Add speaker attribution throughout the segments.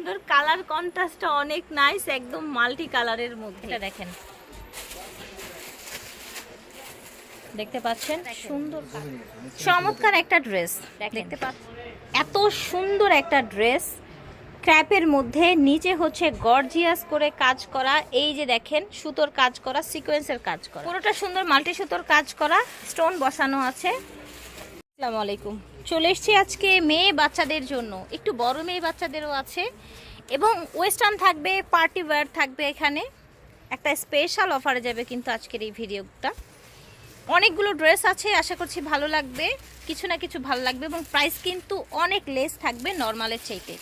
Speaker 1: সুন্দর, কালার কন্ট্রাস্টটা অনেক নাইস, একদম মাল্টি কালারের মধ্যে। এটা দেখেন, দেখতে পাচ্ছেন সুন্দর চমৎকার একটা ড্রেস দেখতে পাচ্ছেন। এত সুন্দর একটা ড্রেস ক্র্যাপের মধ্যে, নিচে হচ্ছে গর্জিয়াস করে কাজ করা, এই যে দেখেন সুতোর কাজ করা, সিকোয়েন্সের কাজ করা, পুরোটা সুন্দর মাল্টি সুতোর কাজ করা, স্টোন বসানো আছে। আসসালামু আলাইকুম, চলে এসেছি আজকে মেয়ে বাচ্চাদের জন্য, একটু বড় মেয়ে বাচ্চাদেরও আছে এবং ওয়েস্টার্ন থাকবে, পার্টি ওয়্যার থাকবে। এখানে একটা স্পেশাল অফারে যাবে কিন্তু আজকের এই ভিডিওটা। অনেকগুলো ড্রেস আছে, আশা করছি ভালো লাগবে, কিছু না কিছু ভালো লাগবে এবং প্রাইস কিন্তু অনেক লেস থাকবে নর্মালের চাইতে।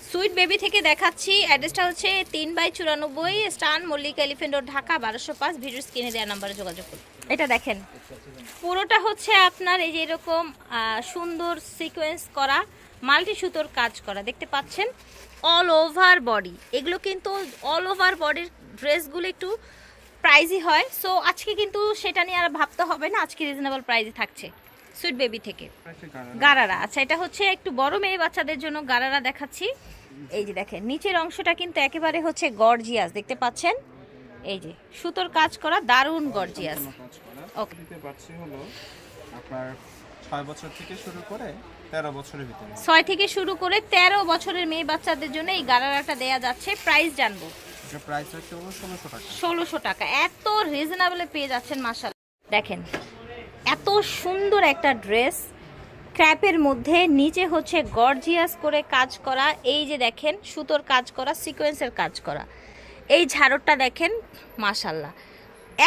Speaker 1: সুইট বেবি থেকে দেখাচ্ছি, অ্যাড্রেসটা হচ্ছে 3/94 স্টান Mallika elephant road, Dhaka 1205। Video স্ক্রিনে দেওয়া নাম্বারে যোগাযোগ করুন। এটা দেখেন, পুরোটা হচ্ছে আপনার এই যে এরকম সুন্দর সিকোয়েন্স করা, মাল্টি সুতোর কাজ করা, দেখতে পাচ্ছেন অল ওভার বডি। এগুলো কিন্তু অল ওভার বডির ড্রেসগুলো একটু প্রাইজই হয়, সো আজকে কিন্তু সেটা নিয়ে আর ভাবতে হবে না, আজকে রিজনেবল প্রাইজে থাকছে সুইট বেবি থেকে। গারারা, আচ্ছা এটা হচ্ছে একটু বড় মেয়ে বাচ্চাদের জন্য গারারা দেখাচ্ছি। এই যে দেখেন নিচের অংশটা কিন্তু একেবারে হচ্ছে গর্জিয়াস, দেখতে পাচ্ছেন এই যে সুতোর কাজ করা, দারুণ গর্জিয়াস। ওকে,
Speaker 2: দিতে পাচ্ছি হলো আপনার 6 বছর থেকে শুরু করে 13 বছরের ভিতরে,
Speaker 1: 6 থেকে শুরু করে 13 বছরের মেয়ে বাচ্চাদের জন্য এই গারারাটা দেয়া যাচ্ছে। প্রাইস জানবো।
Speaker 2: এটা প্রাইস হচ্ছে হলো 1600 টাকা।
Speaker 1: 1600 টাকা, এত রিজনেবলে পেয়ে যাচ্ছেন মাশাআল্লাহ। দেখেন এত সুন্দর একটা ড্রেস ক্র্যাপের মধ্যে, নিচে হচ্ছে গর্জিয়াস করে কাজ করা, এই যে দেখেন সুতোর কাজ করা, সিকোয়েন্সের কাজ করা, এই ঝাড়রটা দেখেন মাশাআল্লাহ,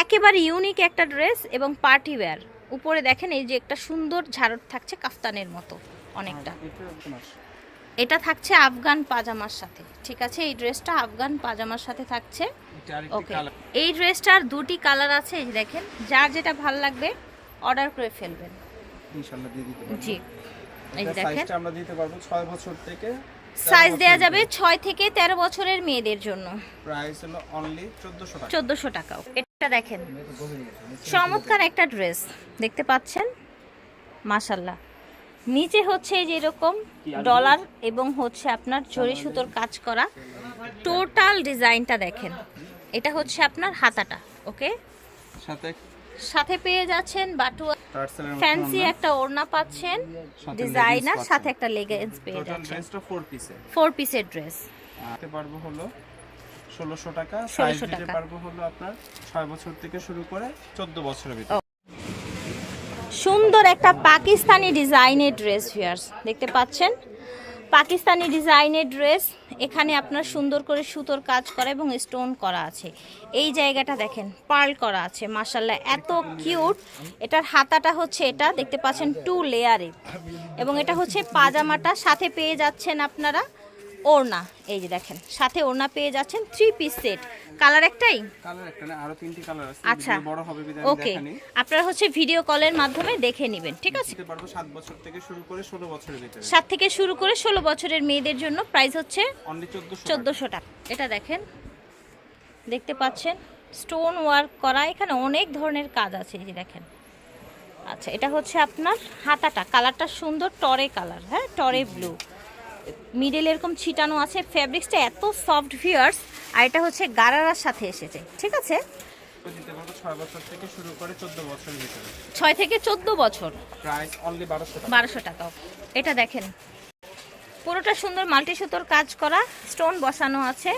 Speaker 1: একেবারে ইউনিক একটা ড্রেস এবং পার্টি ওয়্যার। উপরে দেখেন এই যে একটা সুন্দর ঝাড়র থাকছে কাফতানের মতো অনেকটা, এটা থাকছে আফগান পাজামার সাথে, ঠিক আছে, এই ড্রেসটা আফগান পাজামার সাথে থাকছে। ওকে, এই ড্রেসটার দুটি কালার আছে, এই যে দেখেন, যার যেটা ভালো লাগবে অর্ডার করে ফেলবেন,
Speaker 2: ইনশাআল্লাহ দিয়ে দিতে পারবো।
Speaker 1: জি এই যে দেখেন,
Speaker 2: সাইজটা আমরা দিতে পারবো 6 বছর থেকে,
Speaker 1: সাইজ দেয়া যাবে 6 থেকে 13 বছরের মেয়েদের জন্য।
Speaker 2: প্রাইস হলো অনলি 1400 টাকা।
Speaker 1: 1400 টাকা। এটা দেখেন চমৎকার একটা ড্রেস, দেখতে পাচ্ছেন মাশাআল্লাহ। নিচে হচ্ছে এই যে এরকম ডলার এবং হচ্ছে আপনার জরি সুতোর কাজ করা, টোটাল ডিজাইনটা দেখেন। এটা হচ্ছে আপনার হাতাটা, ওকে, সাথে পেয়ে যাচ্ছেন বাটুয়া ফ্যান্সি একটা ওড়না পাচ্ছেন, ডিজাইনার সাথে একটা লেগিংস পেয়ে যাচ্ছেন।
Speaker 2: ড্রেসটা 4 পিসের,
Speaker 1: 4 পিসের ড্রেস
Speaker 2: দিতে পারবো হলো 1600 টাকা।
Speaker 1: 1600
Speaker 2: সাইজ দিতে
Speaker 1: টাকা।
Speaker 2: পারবো হলো আপনার 6 বছর থেকে শুরু করে 14 বছরের ভিতরে।
Speaker 1: সুন্দর একটা পাকিস্তানি ডিজাইনের ড্রেস ভিউয়ার্স, দেখতে পাচ্ছেন পাকিস্তানি ডিজাইনের ড্রেস। এখানে আপনার সুন্দর করে সুতোর কাজ করা এবং স্টোন করা আছে, এই জায়গাটা দেখেন পার্ল করা আছে মাশাআল্লাহ, এত কিউট। এটার হাতাটা হচ্ছে এটা দেখতে পাচ্ছেন 2 লেয়ারে এবং এটা হচ্ছে পাজামাটা, সাথে পেয়ে যাচ্ছেন আপনারা ওড়না, এই যে দেখেন সাথে ওড়না পেয়ে যাচ্ছেন। 3 পিস সেট, কালার একটাই,
Speaker 2: কালার একটা না, আরো 3টি কালার আছে।
Speaker 1: আচ্ছা
Speaker 2: বড় হবে বিধায়
Speaker 1: ওকে,
Speaker 2: দেখানি।
Speaker 1: আপনারা হচ্ছে ভিডিও কলের মাধ্যমে দেখে নেবেন, ঠিক আছে।
Speaker 2: দিতে পারবো 7 বছর থেকে শুরু করে 16 বছরের ভিতরে।
Speaker 1: 7 থেকে শুরু করে 16 বছরের মেয়েদের জন্য প্রাইস হচ্ছে
Speaker 2: অনলি
Speaker 1: 1400 টাকা। এটা দেখেন, দেখতে পাচ্ছেন স্টোন ওয়ার্ক করা, এখানে অনেক ধরনের কাজ আছে, এই যে দেখেন। আচ্ছা এটা হচ্ছে আপনার হাতাটা, কালারটা সুন্দর টরে কালার, হ্যাঁ টরে ব্লু, মিডল এরকম ছিটানো আছে, ফ্যাব্রিক্সটা এত সফট ভিউয়ার্স, আর এটা হচ্ছে গারারার সাথে এসেছে, ঠিক আছে।
Speaker 2: দিতে পারবো 6 বছর থেকে শুরু করে 14 বছরের ভিতরে।
Speaker 1: 6 থেকে 14 বছর,
Speaker 2: প্রাইস অনলি 1200 টাকা।
Speaker 1: 1200 টাকা। এটা দেখেন পুরোটা সুন্দর মাল্টি সুতোর কাজ করা, স্টোন বসানো আছে,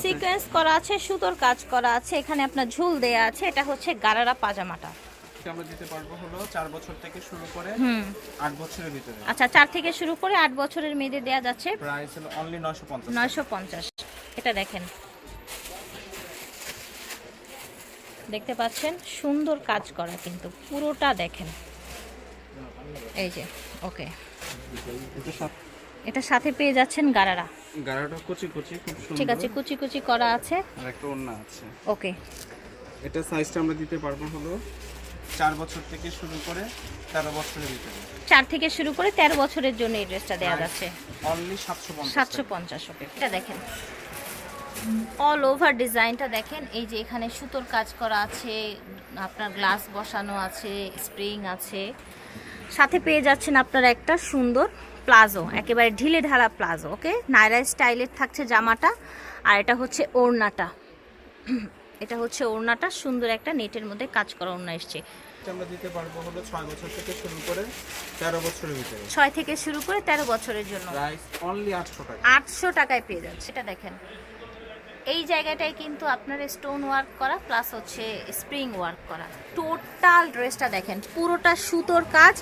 Speaker 1: সিকোয়েন্স করা আছে, সুতোর কাজ করা আছে, এখানে আপনার ঝুল দেয়া আছে। এটা হচ্ছে গারারা পাজামাটা,
Speaker 2: আমরা দিতে পারবো হলো 4 বছর থেকে শুরু করে 8 বছরের ভিতরে।
Speaker 1: আচ্ছা 4 থেকে শুরু করে 8 বছরের মেয়েদের দেয়া যাচ্ছে,
Speaker 2: প্রাইস হলো অনলি 950।
Speaker 1: 950। এটা দেখেন, দেখতে পাচ্ছেন সুন্দর কাজ করা কিন্তু পুরোটা দেখেন, এই যে ওকে, এটা সাথে পেয়ে যাচ্ছেন গারারা,
Speaker 2: গারাটা কুচি কুচি খুব সুন্দর,
Speaker 1: ঠিক আছে, কুচি কুচি করা আছে,
Speaker 2: আর একটা ওড়না আছে।
Speaker 1: ওকে।
Speaker 2: এটা সাইজটা আমরা দিতে পারবো হলো 4 বছর থেকে শুরু করে 13 বছরের ভিতরে।
Speaker 1: 4 থেকে শুরু করে 13 বছরের জন্য এই ড্রেসটা দেয়া যাচ্ছে
Speaker 2: অনলি 750।
Speaker 1: 750 ওকে। এটা দেখেন অল ওভার ডিজাইনটা দেখেন, এই যে এখানে সুতোর কাজ করা আছে, আপনার গ্লাস বসানো আছে, স্প্রিং আছে, সাথে পেয়ে যাচ্ছেন আপনারা একটা সুন্দর প্লাজো, একেবারে ঢিলে ঢালা প্লাজো। ওকে, নায়রা স্টাইলের থাকছে জামাটা। আর এটা হচ্ছে ওড়নাটা, এটা হচ্ছে ওড়নাটা, সুন্দর একটা নেটের মধ্যে কাজ করা ওড়না এসছে।
Speaker 2: আমরা দিতে পারবো হলো 6 বছর থেকে শুরু করে 13 বছরের ভিতরে।
Speaker 1: 6 থেকে শুরু করে 13 বছরের জন্য
Speaker 2: প্রাইস অনলি 800 টাকা।
Speaker 1: 800 টাকায় পেয়ে যাচ্ছে। এটা দেখেন, এই জায়গাটায় কিন্তু আপনার স্টোন ওয়ার্ক করা প্লাস হচ্ছে স্প্রিং ওয়ার্ক করা। টোটাল ড্রেসটা দেখেন, পুরোটা সুতোর কাজ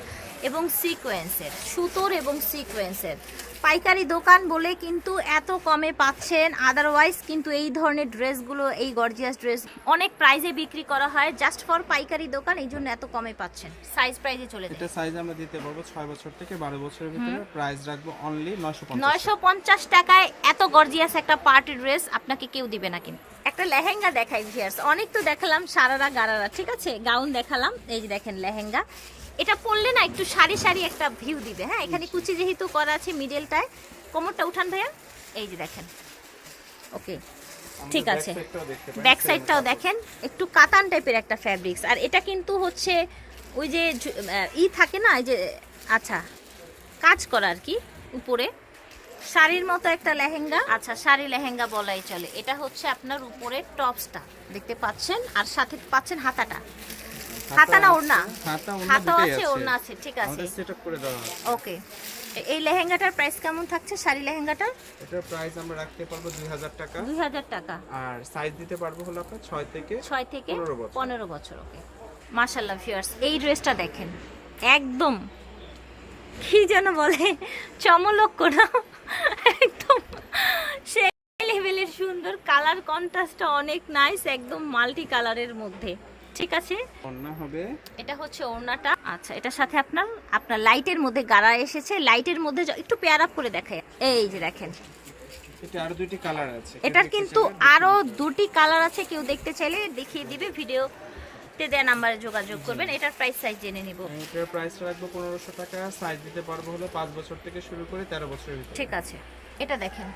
Speaker 1: এবং সিকোয়েন্সের, সুতোর এবং সিকোয়েন্সের। পাইকারি দোকান বলে কিন্তু এত কমে পাচ্ছেন, আদারওয়াইজ কিন্তু এই ধরনের ড্রেসগুলো, এই গর্জিয়াস ড্রেস অনেক প্রাইজে বিক্রি করা হয়, জাস্ট ফর পাইকারি দোকান, এই জন্য এত কমে পাচ্ছেন। সাইজ প্রাইজে চলে যায়।
Speaker 2: এটা সাইজ আমরা দিতে পারবো 6 বছর থেকে 12 বছরের ভিতরে। প্রাইস রাখবো অনলি 950।
Speaker 1: 950 টাকায় এত গর্জিয়াস একটা পার্টি ড্রেস আপনাকে কেউ দিবে না। কিন্তু একটা লেহেঙ্গা দেখাই ভিউয়ার্স, অনেক তো দেখালাম সারারা গারারা, ঠিক আছে, গাউন দেখালাম, এই যে দেখেন লেহেঙ্গা। এটা পরলে না একটু সারি সারি একটা ভিউ দিবে। হ্যাঁ, এখানে কুচি যেহেতু করা আছে মিডলটায়, কোমরটা উঠান ভাইয়া, এই যে দেখেন। ওকে, ঠিক আছে, ব্যাক সাইডটাও দেখেন, একটু কাতান টাইপের একটা ফ্যাব্রিক্স। আর এটা কিন্তু হচ্ছে ওই যে থাকে না, এই যে আচ্ছা কাজ করা আর কি উপরে, শাড়ির মতো একটা লেহেঙ্গা। আচ্ছা, শাড়ি লেহেঙ্গা বলাই চলে। এটা হচ্ছে আপনার উপরে টপসটা দেখতে পাচ্ছেন, আর সাথে পাচ্ছেন হাতাটা। হাতা না ওড়না? হাতা আছে, ওড়না আছে, ঠিক আছে,
Speaker 2: সেটআপ করে দেওয়া আছে।
Speaker 1: ওকে। এই লেহেঙ্গাটার প্রাইস কেমন থাকছে? শাড়ি লেহেঙ্গাটার
Speaker 2: এটার প্রাইস আমরা রাখতে পারবো 2000 টাকা।
Speaker 1: 2000 টাকা।
Speaker 2: আর সাইজ দিতে পারবো হলো আপনার 6 থেকে
Speaker 1: 15 বছর। ওকে, মাশাআল্লাহ ভিউয়ার্স, এই ড্রেসটা দেখেন, একদম কি যেন বলে, চমলক করা, একদম সেই লেভেলের সুন্দর। কালার কন্ট্রাস্টটা অনেক নাইস, একদম মাল্টি কালারের মধ্যে, ঠিক আছে।
Speaker 2: ওড়না হবে,
Speaker 1: এটা হচ্ছে ওড়নাটা। আচ্ছা, এটার সাথে আপনার লাইটের মধ্যে গাড়া এসেছে, লাইটের মধ্যে একটু পেয়ার আপ করে দেখায়, এই যে দেখেন।
Speaker 2: এটা আরো দুটি কালার আছে,
Speaker 1: এটার কিন্তু আরো দুটি কালার আছে, কেউ দেখতে চাইলে দেখিয়ে দিবে, ভিডিওতে দেয়া নাম্বারে যোগাযোগ করবেন। এটার প্রাইস সাইজ জেনে নিব।
Speaker 2: এটার প্রাইস রাখবো 1500 টাকা। সাইজ দিতে পারবো হলো 5 বছর থেকে শুরু করে 13 বছরের ভিতরে।
Speaker 1: ঠিক আছে, এটা দেখেন,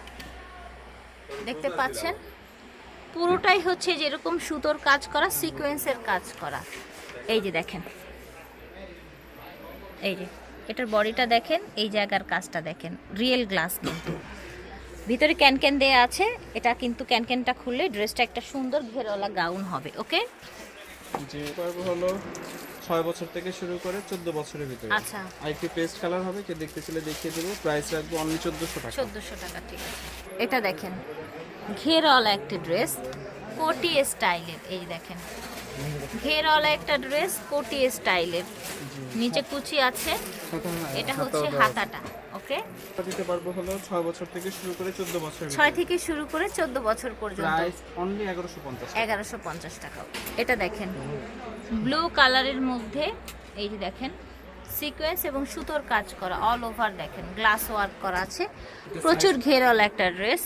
Speaker 1: দেখতে পাচ্ছেন পুরোটাই হচ্ছে যেরকম সুতোর কাজ করা, সিকোয়েন্সের কাজ করা। এই যে দেখেন, এই যে এটার বডিটা দেখেন, এই জায়গার কাজটা দেখেন, রিয়েল গ্লাস কিন্তু ভিতরে ক্যানক্যান দেয়া আছে। এটা কিন্তু ক্যানক্যানটা খুললে ড্রেসটা একটা সুন্দর ঘেরওয়ালা গাউন হবে। ওকে,
Speaker 2: যে পারবো হলো 6 বছর থেকে শুরু করে 14 বছরের ভিতরে।
Speaker 1: আচ্ছা,
Speaker 2: আরেকটি পেস্ট কালার হবে, কে দেখতে চাইলে দেখিয়ে দেবো। প্রাইস রাখবো অনলি 1400 টাকা।
Speaker 1: 1400 টাকা, ঠিক আছে। এটা দেখেন, ঘেরওয়ালা একটা ড্রেস, কোটি স্টাইলের, এই দেখেন, ঘেরওয়ালা একটা ড্রেস কোটি স্টাইলের, নিচে কুচি আছে, এটা হচ্ছে হাতাটা। ওকে,
Speaker 2: দিতে পারবো হলো 6 বছর থেকে শুরু করে 14 বছর।
Speaker 1: 6 থেকে শুরু করে 14 বছর পর্যন্ত।
Speaker 2: Price only 1150।
Speaker 1: 1150 টাকা। এটা দেখেন, ব্লু কালারের মধ্যে, এই যে দেখেন সিকোয়েন্স এবং সুতোর কাজ করা, অল ওভার দেখেন গ্লাস ওয়ার্ক করা আছে, প্রচুর ঘেরওয়ালা একটা ড্রেস।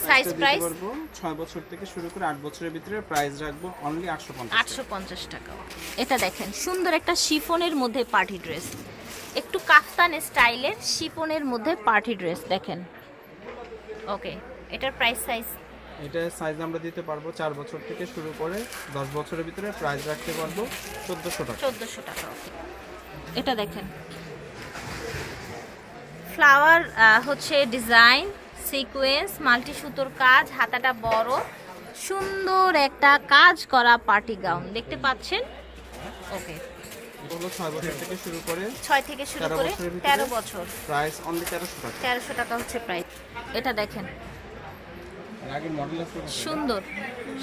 Speaker 1: সাইজ প্রাইস
Speaker 2: 6 বছর থেকে শুরু করে 8 বছরের ভিতরে। প্রাইস রাখবো অনলি
Speaker 1: 850 টাকা। এটা দেখেন, সুন্দর একটা শিফনের মধ্যে পার্টি ড্রেস, একটু কাফতান স্টাইলের শিফনের মধ্যে পার্টি ড্রেস দেখেন। ওকে, এটার প্রাইস সাইজ,
Speaker 2: এটা সাইজ আমরা দিতে পারবো 4 বছর থেকে শুরু করে 10 বছরের ভিতরে। প্রাইস রাখতে পারবো 1400 টাকা।
Speaker 1: 1400 টাকা। এটা দেখেন, ফ্লাওয়ার হচ্ছে ডিজাইন, সিকোয়েন্স, মাল্টি সুতোর কাজ, হাতাটা বড়, সুন্দর একটা কাজ করা পার্টি গাউন দেখতে পাচ্ছেন। ওকে,
Speaker 2: হলো 6 বছর থেকে শুরু করে
Speaker 1: 6 থেকে শুরু করে 13 বছর।
Speaker 2: প্রাইস অনলি 1300 টাকা।
Speaker 1: 1300 টাকা হচ্ছে প্রাইস। এটা দেখেন,
Speaker 2: আগে মডেল আছে,
Speaker 1: সুন্দর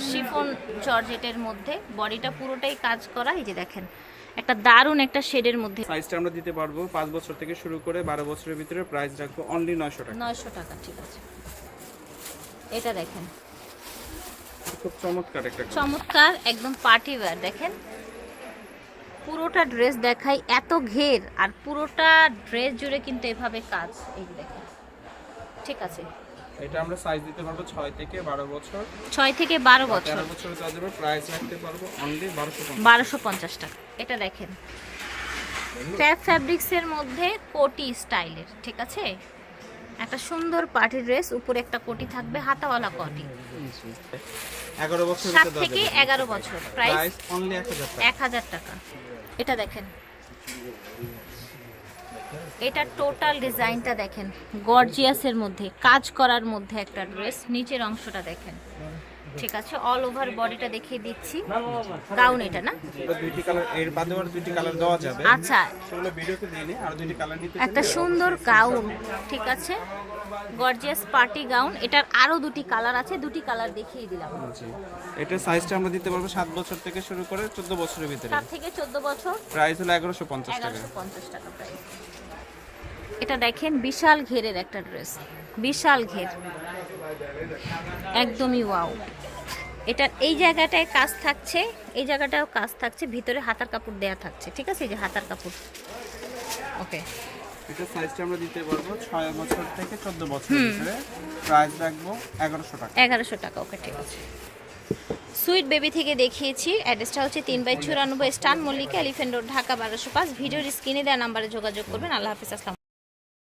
Speaker 1: শিফন জর্জেটের মধ্যে, বডিটা পুরোটাই কাজ করা, এই যে দেখেন একটা দারুণ একটা শেডের মধ্যে।
Speaker 2: সাইজটা আমরা দিতে পারবো 5 বছর থেকে শুরু করে 12 বছরের ভিতরে। প্রাইস রাখবো অনলি 900 টাকা।
Speaker 1: 900 টাকা, ঠিক আছে। এটা দেখেন,
Speaker 2: খুব চমৎকার একটা
Speaker 1: চমৎকার একদম পার্টি ওয়্যার। দেখেন পুরোটা ড্রেস দেখাই, এত ঘের আর পুরোটা ড্রেস জুড়ে কিন্তু এভাবে কাজ, এই যে দেখেন, ঠিক আছে।
Speaker 2: এটা আমরা সাইজ দিতে পারবো 6 থেকে 12 বছর।
Speaker 1: 6 থেকে 12 বছর।
Speaker 2: 13 বছরের কাজ হবে। প্রাইস রাখতে পারবো অনলি
Speaker 1: 1250 টাকা। এটা দেখেন, ক্র্যাপ ফ্যাব্রিক্সের মধ্যে কোটি স্টাইলের, ঠিক আছে, একটা সুন্দর পার্টি ড্রেস, উপরে একটা কোটি থাকবে, হাতাওয়ালা কোটি।
Speaker 2: 11 বছর
Speaker 1: 7 থেকে 11 বছর। প্রাইস
Speaker 2: অনলি 1000 টাকা।
Speaker 1: 1000 টাকা। এটা দেখেন, এটা টোটাল ডিজাইনটা দেখেন, গর্জিয়াসের মধ্যে কাজ করার মধ্যে একটা ড্রেস। নিচের অংশটা দেখেন, ঠিক আছে, অল ওভার বডিটা দেখিয়ে দিচ্ছি। গাউন এটা না?
Speaker 2: এটা দুইটি কালার, এর বাদেও আর দুইটি কালার দেওয়া যাবে।
Speaker 1: আচ্ছা,
Speaker 2: সেগুলো ভিডিওতে দিইনি, আর দুইটি কালার নিতে
Speaker 1: একটা সুন্দর গাউন, ঠিক আছে, গর্জিয়াস পার্টি গাউন। এটার আরো দুটি কালার আছে, দুটি কালার দেখিয়ে দিলাম।
Speaker 2: জি। এটার সাইজটা আমরা দিতে পারবো 7 বছর থেকে শুরু করে 14 বছরের ভিতরে।
Speaker 1: 7 থেকে 14 বছর,
Speaker 2: প্রাইস হলো 1150 টাকা।
Speaker 1: 1150 টাকা প্রাইস। এটা দেখেন বিশাল ঘেরের একটা ড্রেস, বিশাল ঘের, একদমই ওয়াও। এটার এই জায়গাটায় কাজ থাকছে, এই জায়গাটাও কাজ থাকছে, ভিতরে হাতার কাপড় দেয়া থাকছে, ঠিক আছে, এই যে হাতার কাপড়। ওকে,
Speaker 2: এটার সাইজটা আমরা দিতে পারবো 6 বছর থেকে 14 বছরের ভিতরে। প্রাইস রাখবো 1100 টাকা।
Speaker 1: 1100 টাকা, ওকে ঠিক আছে। সুইট বেবি থেকে দেখিয়েছি। অ্যাড্রেসটা হচ্ছে 3/94 স্টান মল্লিকা, এলিফ্যান্ট রোড, ঢাকা 1205। ভিডিওর স্ক্রিনে দেওয়া নাম্বারে যোগাযোগ করবেন। আল্লাহ হাফিজ, আসসালাম।